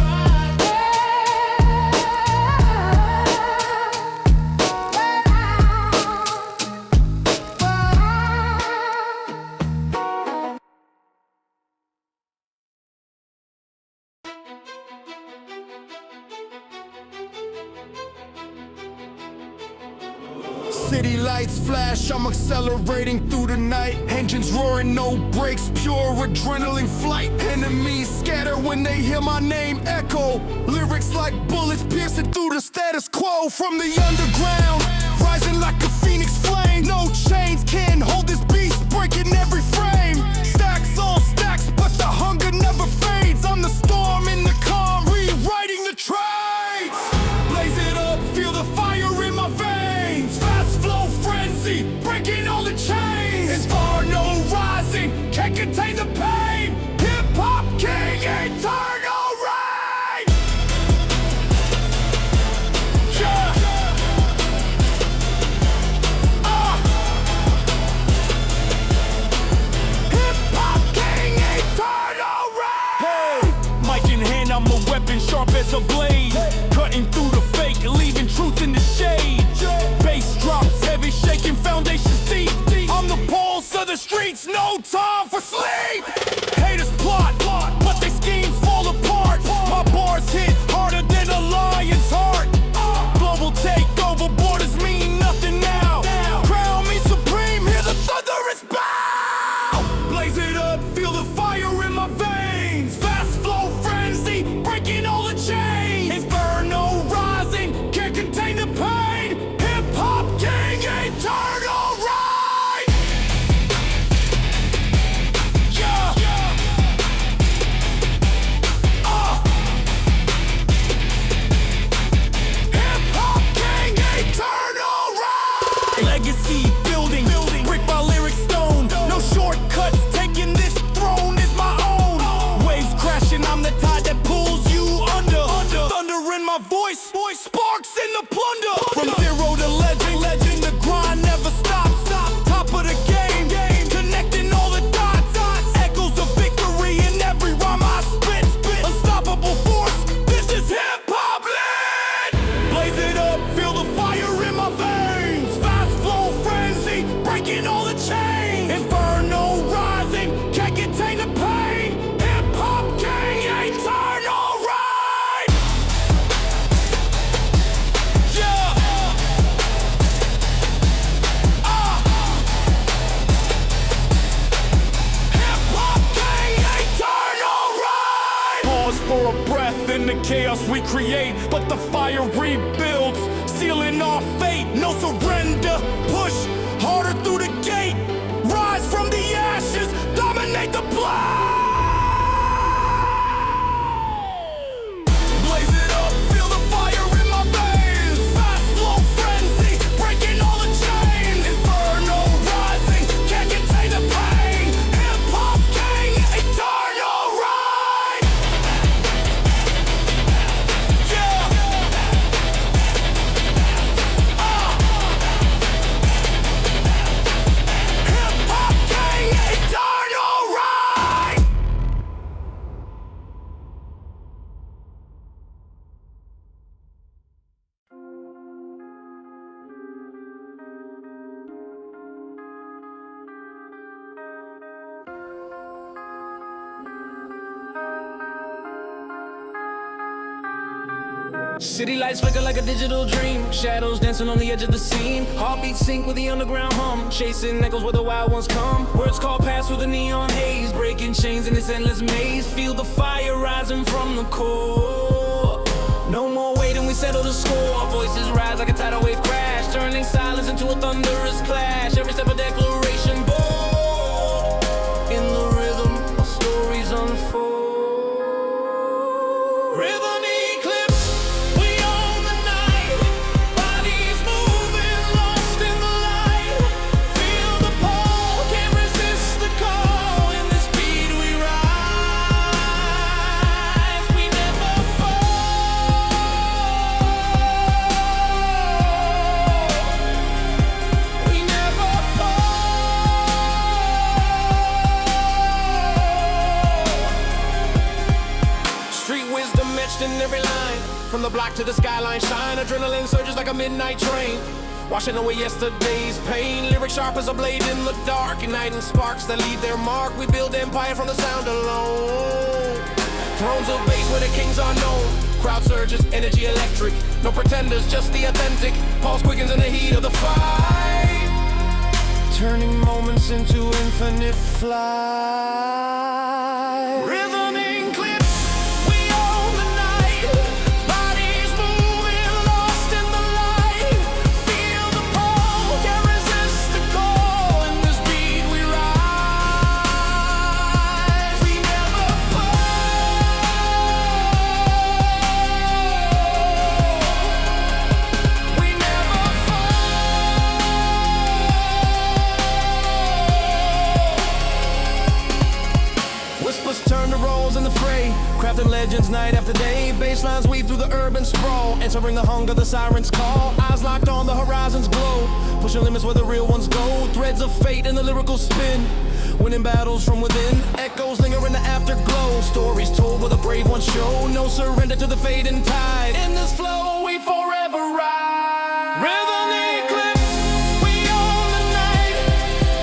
City lights flash, I'm accelerating through the night. Engines roaring, no brakes, pure adrenaline flight. Enemies scatter when they hear my name echo. Lyrics like bullets piercing through the status quo. From the underground, rising like a phoenix flame. No chains can hold this beast, breaking every frame. Stacks on stacks, but the hunger never fades. I'm the storm in the calm, rewriting the trades. Blaze it up, feel the fire in my veins. Fast flow frenzy, breaking all the chains. Inferno rising, can't contain the pain. Hip-hop king, eternal reign. Yeah. Hip-hop king, eternal reign. Hey, mic in hand, I'm a weapon sharp as a blade. Cutting through the fake, leaving truth in the shade. Bass drops heavy, shaking foundations deep. I'm the pulse of the streets, no time for sleep. Haters plot, but their schemes fall apart. My bars hit harder than a lion's heart. Legacy building, brick by lyric stone. No shortcuts, taking this throne is my own. Waves crashing, I'm the tide that pulls you under. Thunder in my voice, sparks in the plunder. From zero to legend, the grind never stops. Top of the game, connecting all the dots. Echoes of victory in every rhyme I spit. Unstoppable force, this is hip-hop land. Blaze it up, feel the fire in my veins. Fast flow frenzy, breaking all the chains. Inferno rising, can't contain the pain. Hip-hop gang, eternal ride. Yeah. Hip-hop gang, eternal ride. Pause for a breath in the chaos we create, but the fire rebuilds, sealing our fate. No surrender, push harder through the gate. Rise from the ashes, dominate the blaze. Blaze it up, feel the fire in my veins. Fast flow frenzy, breaking all the chains. Inferno rising, can't contain the pain. Hip-hop gang, eternal ride. Yeah. Hip-hop gang, eternal ride. City lights flicker like a digital dream. Shadows dancing on the edge of the scene. Heartbeats sync with the underground hum. Chasing echoes where the wild ones come. Words call pass through the neon haze. Breaking chains in this endless maze. Feel the fire rising from the core. No more waiting, we settle the score. Voices rise like a tidal wave crash. Turning silence into a thunderous clash. Every step a declaration bold. In the rhythm, our stories unfold. Rhythm eclipse, we own the night. Bodies moving, lost in the light. Feel the pull, can't resist the call. In the speed we rise, we never fall. We never fall. Street wisdom etched in every line. From the block to the skyline shine. Adrenaline surges like a midnight train. Washing away yesterday's pain. Lyrics sharp as a blade in the dark. Igniting sparks that leave their mark. We build empire from the sound alone. Thrones of bass where the kings are known. Crowd surges, energy electric. No pretenders, just the authentic. Pulse quickens in the heat of the fight. Turning moments into infinite flight. Rhythm eclipse, we own the night. Bodies moving, lost in the light. Feel the pull, can't resist the call. In the speed we rise, we never fall. We never fall. Whispers turn to roles in the fray. Crafting legends night after day. Basslines weave through the urban sprawl. Answering the hunger, the sirens call. Eyes locked on the horizon's glow. Pushing limits where the real ones go. Threads of fate in the lyrical spin. Winning battles from within. Echoes linger in the afterglow. Stories told where the brave ones show. No surrender to the fading tide. In this flow we forever ride. Rhythm eclipse, we own the night.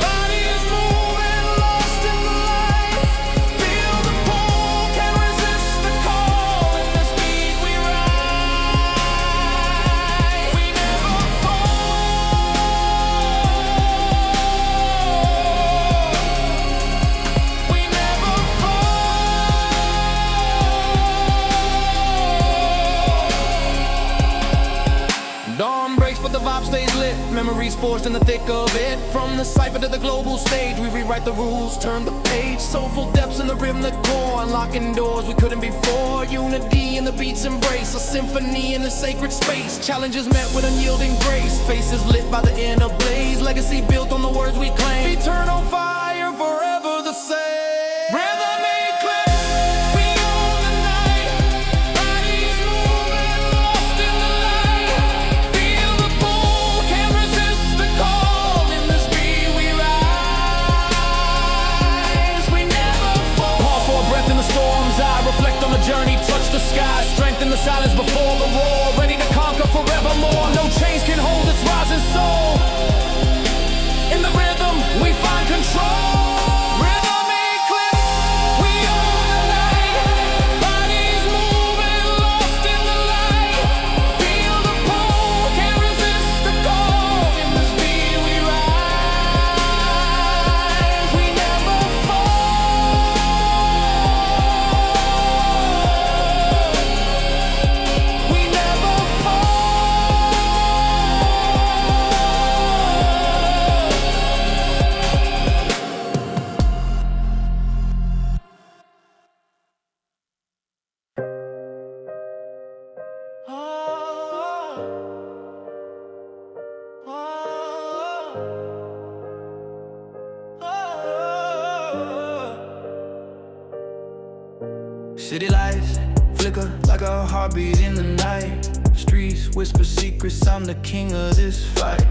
Bodies moving, lost in the light. Feel the pull, can't resist the call. In the speed we rise, we never fall. We never fall. Dawn breaks but the vibe stays lit. Memories forged in the thick of it. From the cipher to the global stage, we rewrite the rules, turn the page. Soulful depths in the rhythmic core, unlocking doors we couldn't before. Unity in the beat's embrace, a symphony in the sacred space. Challenges met with unyielding grace. Faces lit by the inner blaze. the silence before the roar, ready to conquer forevermore. No chains can hold this rising soul. In the rhythm, we find control. Rhythm eclipse, we own the night. Bodies moving, lost in the light. Feel the pull, can't resist the goal. In the speed we rise, we never fall. We never fall. City lights flicker like a heartbeat in the night. Streets whisper secrets, I'm the king of this fight.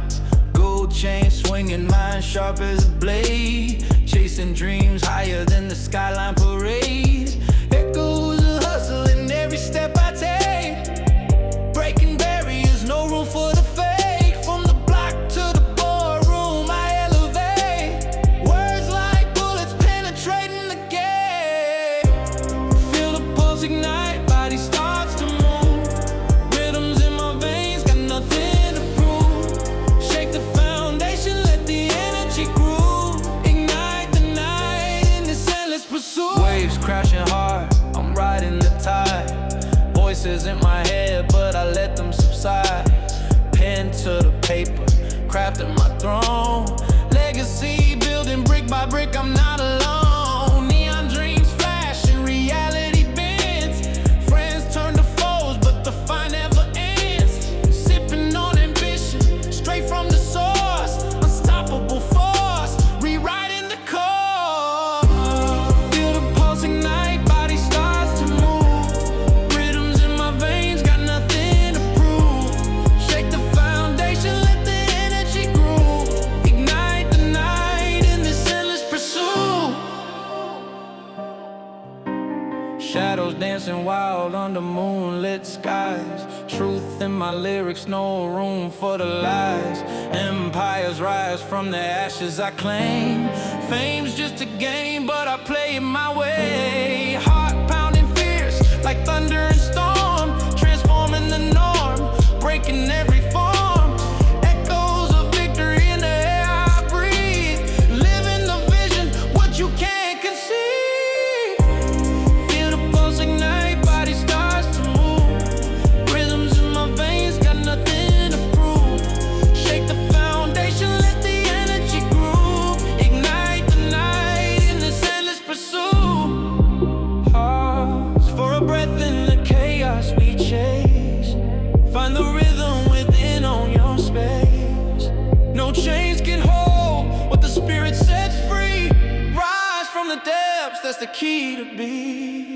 Gold chain swinging, mind sharp as a blade. Chasing dreams higher than the skyline parade. Echoes of hustle in every step I take. Breaking barriers, no room for the fake. From the block to the boardroom, I elevate. Words like bullets penetrating the gate. Feel the pulse ignite, body starts to move. Rhythms in my veins, got nothing to prove. Shake the foundation, let the energy groove. Ignite the night in this endless pursuit. Waves crashing hard, I'm riding the tide. Voices in my head, but I let them subside. Pen to the paper, crafting my throne. Legacy building brick by brick, I'm not alone. Neon dreams flash and reality bends. Friends turn to foes, but the fight never ends. Sipping on ambition, straight from the source. Unstoppable force, rewriting the core. Feel the pulse ignite, body starts to move. Rhythms in my veins, got nothing to prove. Shake the foundation, let the energy groove. Ignite the night in this endless pursuit. Shadows dancing wild under moonlit skies. Truth in my lyrics, no room for the lies. Empires rise from the ashes I claim. Fame's just a game, but I play it my way. Heart pounding fierce, like thunder and storm. Transforming the norm, breaking every form. Echoes of victory in the air I breathe. Living the vision, what you can't conceive. Feel the pulse ignite, body starts to move. Rhythms in my veins, got nothing to prove. Shake the foundation, let the energy groove. Ignite the night in this endless pursuit. Pause for a breath in the chaos we chase. Find the rhythm within on your space. No chains can hold what the spirit sets free. Rise from the depths, that's the key to be.